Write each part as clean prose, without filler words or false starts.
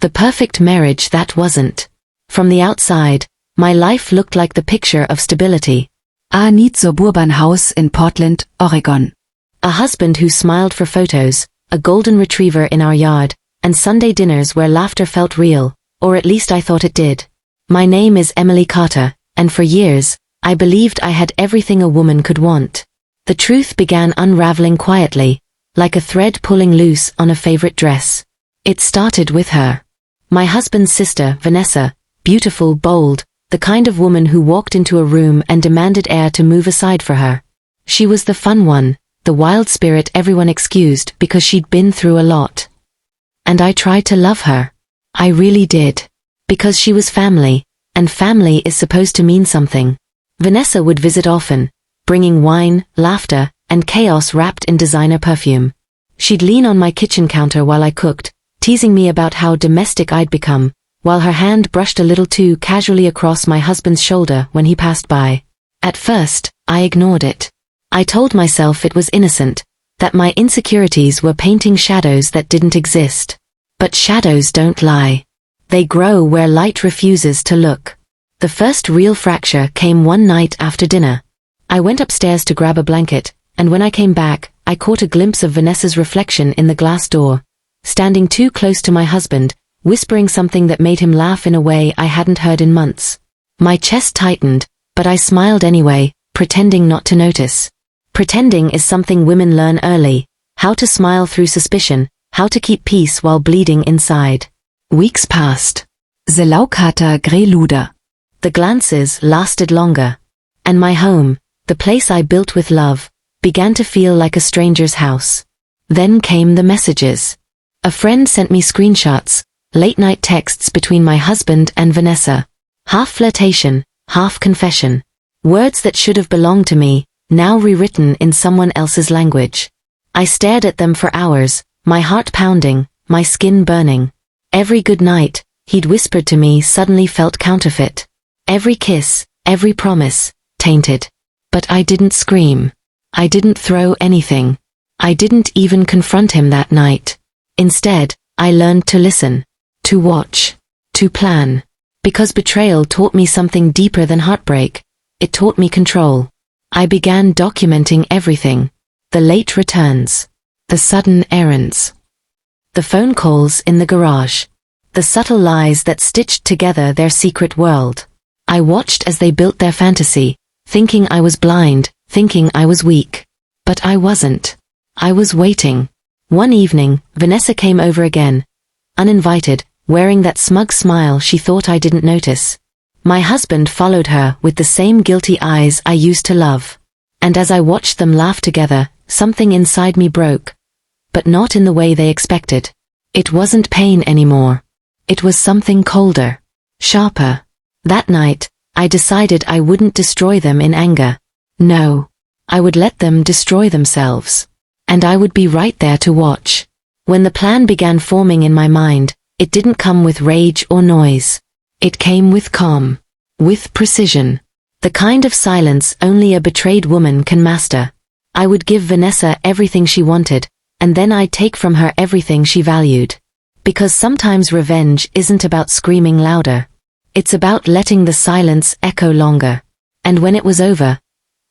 The perfect marriage that wasn't. From the outside, my life looked like the picture of stability. A neat suburban house in Portland, Oregon. A husband who smiled for photos, a golden retriever in our yard, and Sunday dinners where laughter felt real, or at least I thought it did. My name is Emily Carter, and for years, I believed I had everything a woman could want. The truth began unraveling quietly, like a thread pulling loose on a favorite dress. It started with her. My husband's sister, Vanessa, beautiful, bold, the kind of woman who walked into a room and demanded air to move aside for her. She was the fun one, the wild spirit everyone excused because she'd been through a lot. And I tried to love her. I really did. Because she was family, and family is supposed to mean something. Vanessa would visit often, bringing wine, laughter, and chaos wrapped in designer perfume. She'd lean on my kitchen counter while I cooked, teasing me about how domestic I'd become, while her hand brushed a little too casually across my husband's shoulder when he passed by. At first, I ignored it. I told myself it was innocent, that my insecurities were painting shadows that didn't exist. But shadows don't lie. They grow where light refuses to look. The first real fracture came one night after dinner. I went upstairs to grab a blanket, and when I came back, I caught a glimpse of Vanessa's reflection in the glass door, standing too close to my husband, whispering something that made him laugh in a way I hadn't heard in months. My chest tightened, but I smiled anyway, pretending not to notice. Pretending is something women learn early, how to smile through suspicion, how to keep peace while bleeding inside. Weeks passed. The Laukater Greluder. The glances lasted longer. And my home, the place I built with love, began to feel like a stranger's house. Then came the messages. A friend sent me screenshots, late-night texts between my husband and Vanessa. Half flirtation, half confession. Words that should have belonged to me, now rewritten in someone else's language. I stared at them for hours, my heart pounding, my skin burning. Every good night, he'd whispered to me, suddenly felt counterfeit. Every kiss, every promise, tainted. But I didn't scream. I didn't throw anything. I didn't even confront him that night. Instead, I learned to listen, to watch, to plan. Because betrayal taught me something deeper than heartbreak. It taught me control. I began documenting everything. The late returns. The sudden errands. The phone calls in the garage. The subtle lies that stitched together their secret world. I watched as they built their fantasy, thinking I was blind, thinking I was weak. But I wasn't. I was waiting. One evening, Vanessa came over again, uninvited, wearing that smug smile she thought I didn't notice. My husband followed her with the same guilty eyes I used to love. And as I watched them laugh together, something inside me broke. But not in the way they expected. It wasn't pain anymore. It was something colder, sharper. That night, I decided I wouldn't destroy them in anger. No. I would let them destroy themselves. And I would be right there to watch. When the plan began forming in my mind, it didn't come with rage or noise. It came with calm. With precision. The kind of silence only a betrayed woman can master. I would give Vanessa everything she wanted, and then I'd take from her everything she valued. Because sometimes revenge isn't about screaming louder. It's about letting the silence echo longer. And when it was over,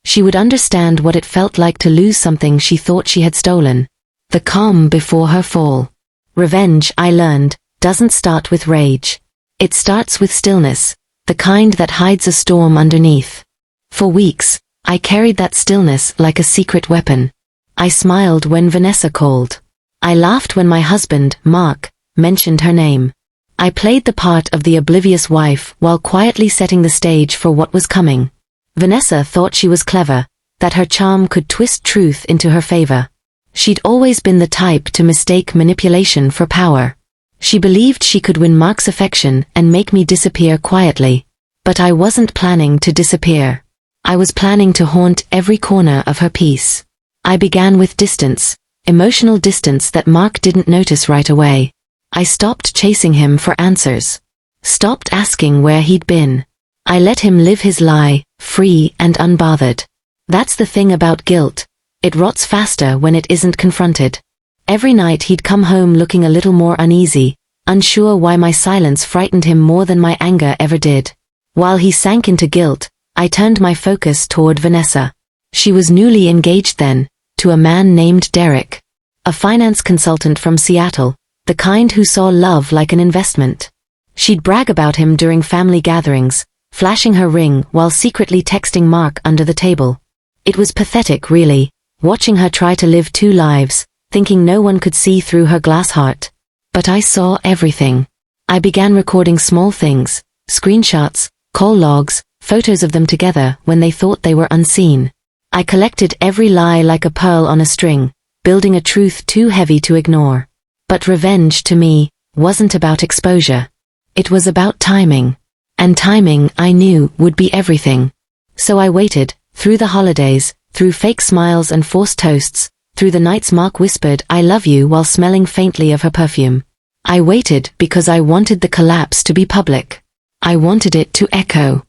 she would understand what it felt like to lose something she thought she had stolen. The calm before her fall. Revenge, I learned, doesn't start with rage. It starts with stillness, the kind that hides a storm underneath. For weeks, I carried that stillness like a secret weapon. I smiled when Vanessa called. I laughed when my husband, Mark, mentioned her name. I played the part of the oblivious wife while quietly setting the stage for what was coming. Vanessa thought she was clever, that her charm could twist truth into her favor. She'd always been the type to mistake manipulation for power. She believed she could win Mark's affection and make me disappear quietly. But I wasn't planning to disappear. I was planning to haunt every corner of her peace. I began with distance, emotional distance that Mark didn't notice right away. I stopped chasing him for answers. Stopped asking where he'd been. I let him live his lie, free and unbothered. That's the thing about guilt. It rots faster when it isn't confronted. Every night he'd come home looking a little more uneasy, unsure why my silence frightened him more than my anger ever did. While he sank into guilt, I turned my focus toward Vanessa. She was newly engaged then, to a man named Derek, a finance consultant from Seattle, the kind who saw love like an investment. She'd brag about him during family gatherings, flashing her ring while secretly texting Mark under the table. It was pathetic, really, watching her try to live two lives, thinking no one could see through her glass heart. But I saw everything. I began recording small things, screenshots, call logs, photos of them together when they thought they were unseen. I collected every lie like a pearl on a string, building a truth too heavy to ignore. But revenge, to me, wasn't about exposure. It was about timing. And timing, I knew, would be everything. So I waited, through the holidays, through fake smiles and forced toasts, through the nights Mark whispered "I love you" while smelling faintly of her perfume. I waited because I wanted the collapse to be public. I wanted it to echo.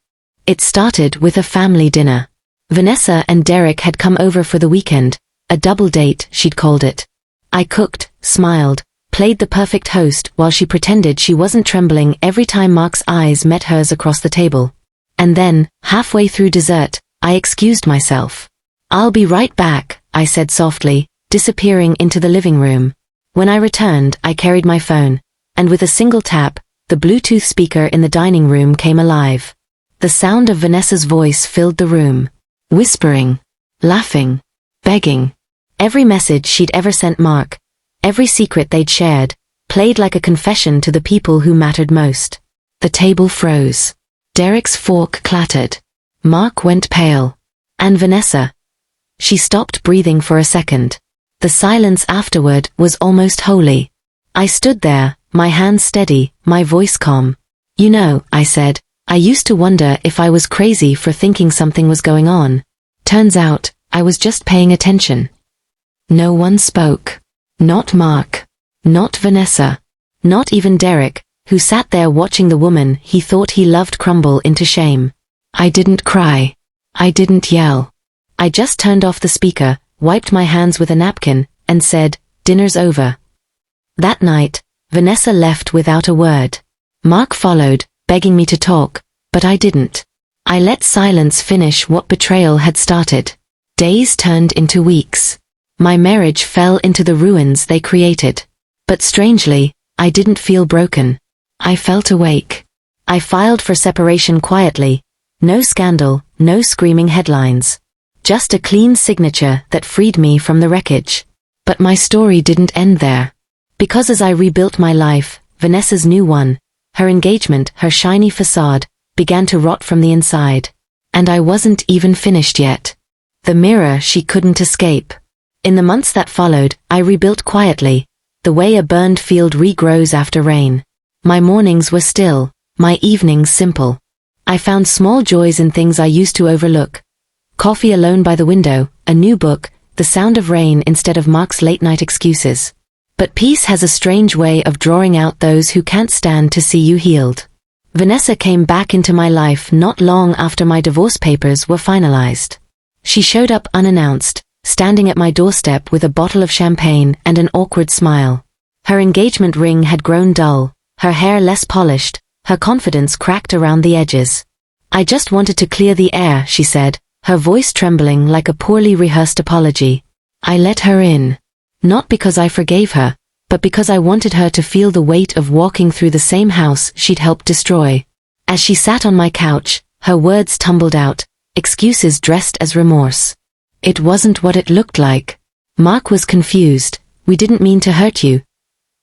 It started with a family dinner. Vanessa and Derek had come over for the weekend, a double date, she'd called it. I cooked, smiled, played the perfect host while she pretended she wasn't trembling every time Mark's eyes met hers across the table. And then, halfway through dessert, I excused myself. "I'll be right back," I said softly, disappearing into the living room. When I returned, I carried my phone, and with a single tap, the Bluetooth speaker in the dining room came alive. The sound of Vanessa's voice filled the room. Whispering, laughing, begging. Every message she'd ever sent Mark, every secret they'd shared, played like a confession to the people who mattered most. The table froze. Derek's fork clattered. Mark went pale. And Vanessa? She stopped breathing for a second. The silence afterward was almost holy. I stood there, my hands steady, my voice calm. "You know," I said, "I used to wonder if I was crazy for thinking something was going on. Turns out, I was just paying attention." No one spoke. Not Mark. Not Vanessa. Not even Derek, who sat there watching the woman he thought he loved crumble into shame. I didn't cry. I didn't yell. I just turned off the speaker, wiped my hands with a napkin, and said, "Dinner's over." That night, Vanessa left without a word. Mark followed, begging me to talk, but I didn't. I let silence finish what betrayal had started. Days turned into weeks. My marriage fell into the ruins they created. But strangely, I didn't feel broken. I felt awake. I filed for separation quietly. No scandal, no screaming headlines. Just a clean signature that freed me from the wreckage. But my story didn't end there. Because as I rebuilt my life, Vanessa's new one, her engagement, her shiny facade, began to rot from the inside. And I wasn't even finished yet. The mirror she couldn't escape. In the months that followed, I rebuilt quietly, the way a burned field regrows after rain. My mornings were still, my evenings simple. I found small joys in things I used to overlook. Coffee alone by the window, a new book, the sound of rain instead of Mark's late-night excuses. But peace has a strange way of drawing out those who can't stand to see you healed. Vanessa came back into my life not long after my divorce papers were finalized. She showed up unannounced, standing at my doorstep with a bottle of champagne and an awkward smile. Her engagement ring had grown dull, her hair less polished, her confidence cracked around the edges. "I just wanted to clear the air," she said, her voice trembling like a poorly rehearsed apology. I let her in. Not because I forgave her, but because I wanted her to feel the weight of walking through the same house she'd helped destroy. As she sat on my couch, her words tumbled out, excuses dressed as remorse. It wasn't what it looked like. Mark was confused. "We didn't mean to hurt you."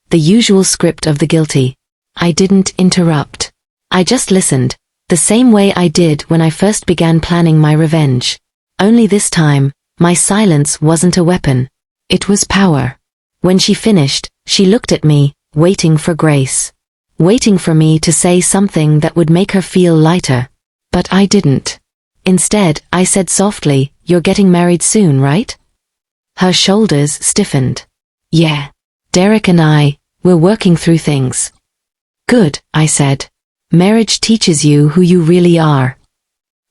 The usual script of the guilty. I didn't interrupt. I just listened, the same way I did when I first began planning my revenge. Only this time, my silence wasn't a weapon. It was power. When she finished, she looked at me, waiting for grace. Waiting for me to say something that would make her feel lighter. But I didn't. Instead, I said softly, "You're getting married soon, right?" Her shoulders stiffened. "Yeah. Derek and we're working through things." "Good," I said. "Marriage teaches you who you really are."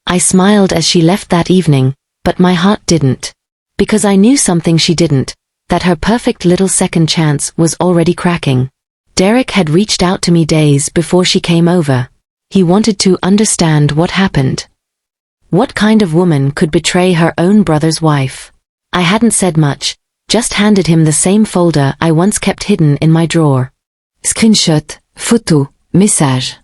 I smiled as she left that evening, but my heart didn't. Because I knew something she didn't, that her perfect little second chance was already cracking. Derek had reached out to me days before she came over. He wanted to understand what happened. What kind of woman could betray her own brother's wife? I hadn't said much, just handed him the same folder I once kept hidden in my drawer. Screenshot, photo, message.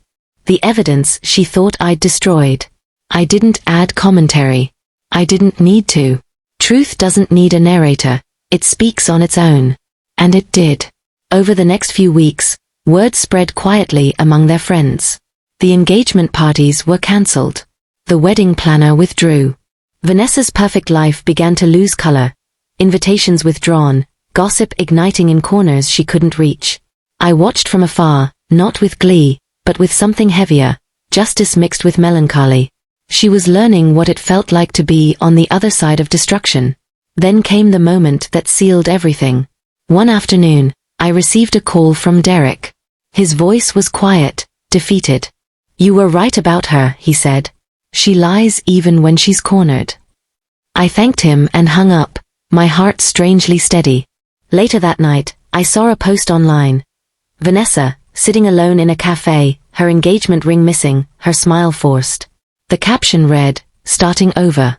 The evidence she thought I'd destroyed. I didn't add commentary. I didn't need to. Truth doesn't need a narrator, it speaks on its own. And it did. Over the next few weeks, word spread quietly among their friends. The engagement parties were cancelled. The wedding planner withdrew. Vanessa's perfect life began to lose color. Invitations withdrawn, gossip igniting in corners she couldn't reach. I watched from afar, not with glee, but with something heavier, justice mixed with melancholy. She was learning what it felt like to be on the other side of destruction. Then came the moment that sealed everything. One afternoon, I received a call from Derek. His voice was quiet, defeated. "You were right about her," he said. "She lies even when she's cornered." I thanked him and hung up, my heart strangely steady. Later that night, I saw a post online. Vanessa, sitting alone in a cafe, her engagement ring missing, her smile forced. The caption read, "Starting over."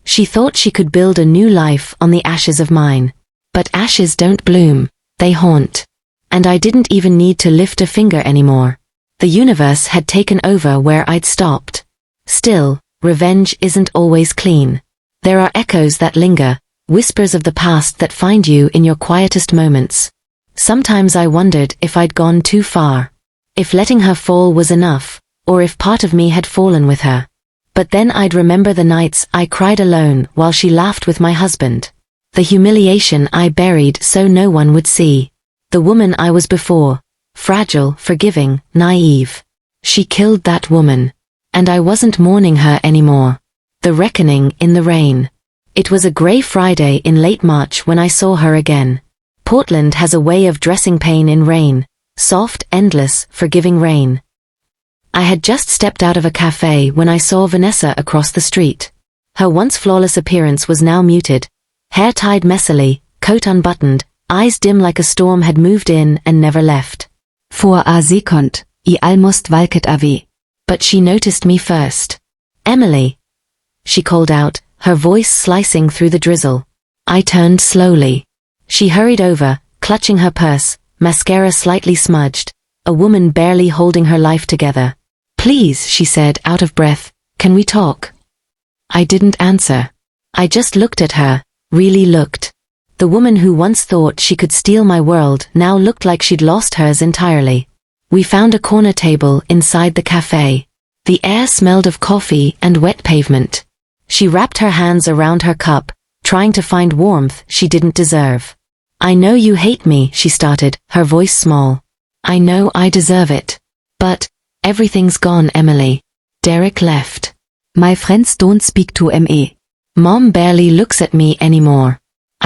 She thought she could build a new life on the ashes of mine. But ashes don't bloom, they haunt. And I didn't even need to lift a finger anymore. The universe had taken over where I'd stopped. Still, revenge isn't always clean. There are echoes that linger, whispers of the past that find you in your quietest moments. Sometimes I wondered if I'd gone too far. If letting her fall was enough, or if part of me had fallen with her. But then I'd remember the nights I cried alone while she laughed with my husband. The humiliation I buried so no one would see. The woman I was before. Fragile, forgiving, naive. She killed that woman. And I wasn't mourning her anymore. The reckoning in the rain. It was a grey Friday in late March when I saw her again. Portland has a way of dressing pain in rain. Soft, endless, forgiving rain. I had just stepped out of a cafe when I saw Vanessa across the street. Her once flawless appearance was now muted. Hair tied messily, coat unbuttoned, eyes dim like a storm had moved in and never left. For a second, I almost walked away. But she noticed me first. "Emily," she called out, her voice slicing through the drizzle. I turned slowly. She hurried over, clutching her purse, mascara slightly smudged, a woman barely holding her life together. "Please," she said, out of breath, "can we talk?" I didn't answer. I just looked at her, really looked. The woman who once thought she could steal my world now looked like she'd lost hers entirely. We found a corner table inside the cafe. The air smelled of coffee and wet pavement. She wrapped her hands around her cup, trying to find warmth she didn't deserve. "I know you hate me," she started, her voice small. "I know I deserve it. But, everything's gone, Emily. Derek left. My friends don't speak to me. Mom barely looks at me anymore.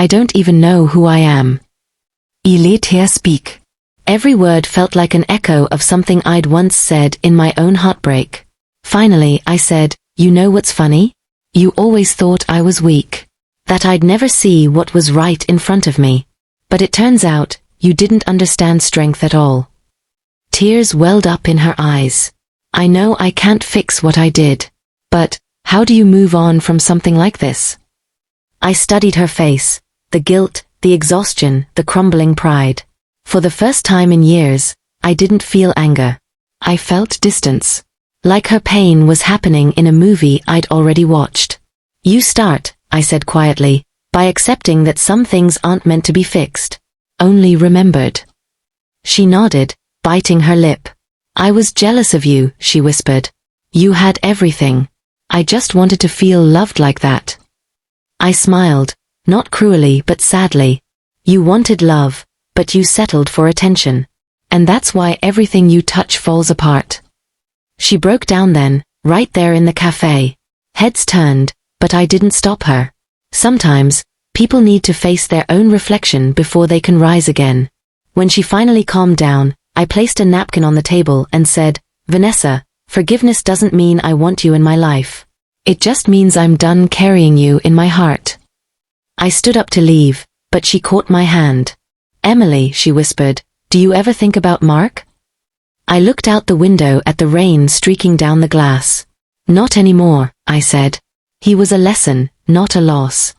I don't even know who I am. I let her speak." Every word felt like an echo of something I'd once said in my own heartbreak. Finally, I said, "You know what's funny? You always thought I was weak. That I'd never see what was right in front of me. But it turns out, you didn't understand strength at all." Tears welled up in her eyes. "I know I can't fix what I did. But, how do you move on from something like this?" I studied her face, the guilt, the exhaustion, the crumbling pride. For the first time in years, I didn't feel anger. I felt distance. Like her pain was happening in a movie I'd already watched. "You start," I said quietly, "by accepting that some things aren't meant to be fixed. Only remembered." She nodded, biting her lip. "I was jealous of you," she whispered. "You had everything. I just wanted to feel loved like that." I smiled, not cruelly but sadly. "You wanted love, but you settled for attention. And that's why everything you touch falls apart." She broke down then, right there in the cafe. Heads turned, but I didn't stop her. Sometimes, people need to face their own reflection before they can rise again. When she finally calmed down, I placed a napkin on the table and said, "Vanessa, forgiveness doesn't mean I want you in my life. It just means I'm done carrying you in my heart." I stood up to leave, but she caught my hand. "Emily," she whispered, Do you ever think about Mark? I looked out the window at the rain streaking down the glass. Not anymore, I said. He was a lesson, not a loss.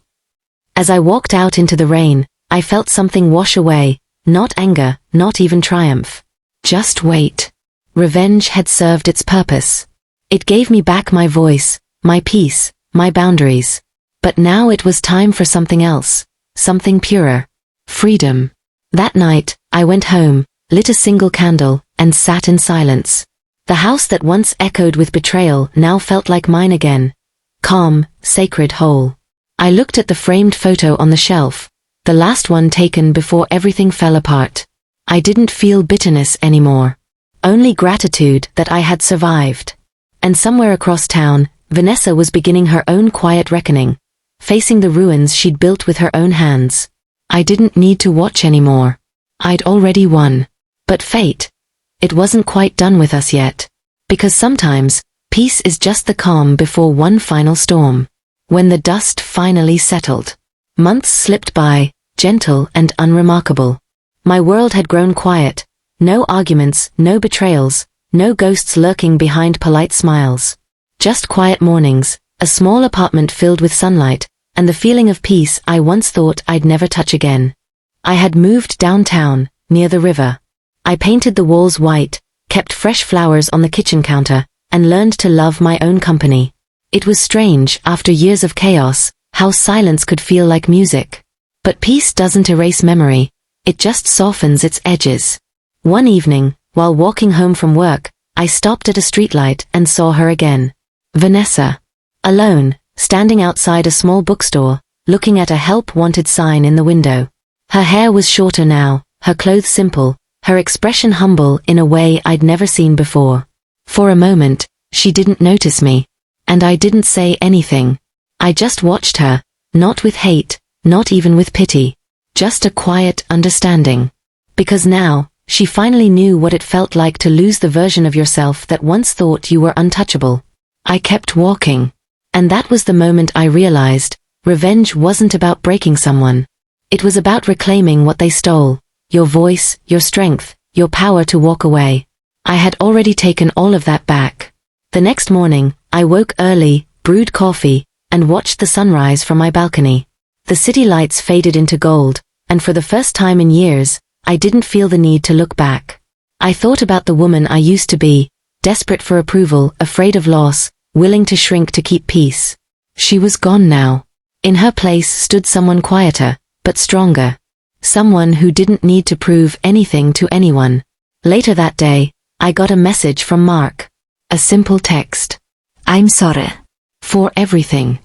As I walked out into the rain, I felt something wash away, not anger, not even triumph. Just wait. Revenge had served its purpose. It gave me back my voice, my peace, my boundaries. But now it was time for something else, something purer. Freedom. That night, I went home, lit a single candle, and sat in silence. The house that once echoed with betrayal now felt like mine again. Calm, sacred, whole. I looked at the framed photo on the shelf, the last one taken before everything fell apart. I didn't feel bitterness anymore. Only gratitude that I had survived. And somewhere across town, Vanessa was beginning her own quiet reckoning, facing the ruins she'd built with her own hands. I didn't need to watch anymore. I'd already won. But fate, it wasn't quite done with us yet. Because sometimes, peace is just the calm before one final storm. When the dust finally settled. Months slipped by, gentle and unremarkable. My world had grown quiet. No arguments, no betrayals, no ghosts lurking behind polite smiles. Just quiet mornings, a small apartment filled with sunlight, and the feeling of peace I once thought I'd never touch again. I had moved downtown, near the river. I painted the walls white, kept fresh flowers on the kitchen counter, and learned to love my own company. It was strange, after years of chaos, how silence could feel like music. But peace doesn't erase memory, it just softens its edges. One evening, while walking home from work, I stopped at a streetlight and saw her again. Vanessa. Alone, standing outside a small bookstore, looking at a help-wanted sign in the window. Her hair was shorter now, her clothes simple, her expression humble in a way I'd never seen before. For a moment, she didn't notice me. And I didn't say anything. I just watched her, not with hate, not even with pity. Just a quiet understanding. Because now, she finally knew what it felt like to lose the version of yourself that once thought you were untouchable. I kept walking. And that was the moment I realized, revenge wasn't about breaking someone. It was about reclaiming what they stole. Your voice, your strength, your power to walk away. I had already taken all of that back. The next morning, I woke early, brewed coffee, and watched the sunrise from my balcony. The city lights faded into gold, and for the first time in years, I didn't feel the need to look back. I thought about the woman I used to be, desperate for approval, afraid of loss, willing to shrink to keep peace. She was gone now. In her place stood someone quieter, but stronger. Someone who didn't need to prove anything to anyone. Later that day, I got a message from Mark. A simple text. I'm sorry. For everything.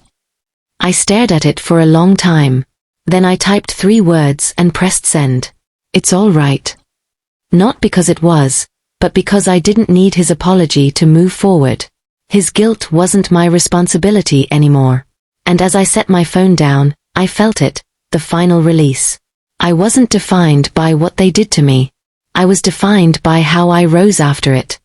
I stared at it for a long time. Then I typed 3 words and pressed send. It's all right. Not because it was, but because I didn't need his apology to move forward. His guilt wasn't my responsibility anymore. And as I set my phone down, I felt it, the final release. I wasn't defined by what they did to me. I was defined by how I rose after it.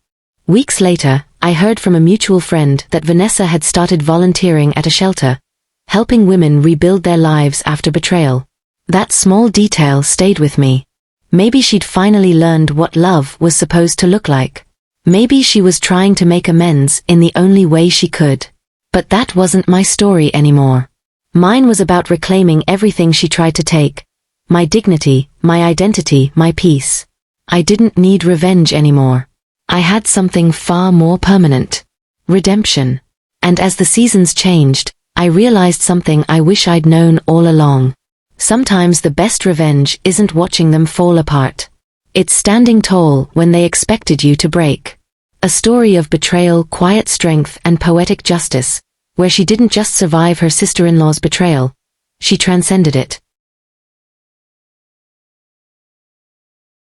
Weeks later, I heard from a mutual friend that Vanessa had started volunteering at a shelter, helping women rebuild their lives after betrayal. That small detail stayed with me. Maybe she'd finally learned what love was supposed to look like. Maybe she was trying to make amends in the only way she could. But that wasn't my story anymore. Mine was about reclaiming everything she tried to take. My dignity, my identity, my peace. I didn't need revenge anymore. I had something far more permanent. Redemption. And as the seasons changed, I realized something I wish I'd known all along. Sometimes the best revenge isn't watching them fall apart. It's standing tall when they expected you to break. A story of betrayal, quiet strength, and poetic justice, where she didn't just survive her sister-in-law's betrayal. She transcended it.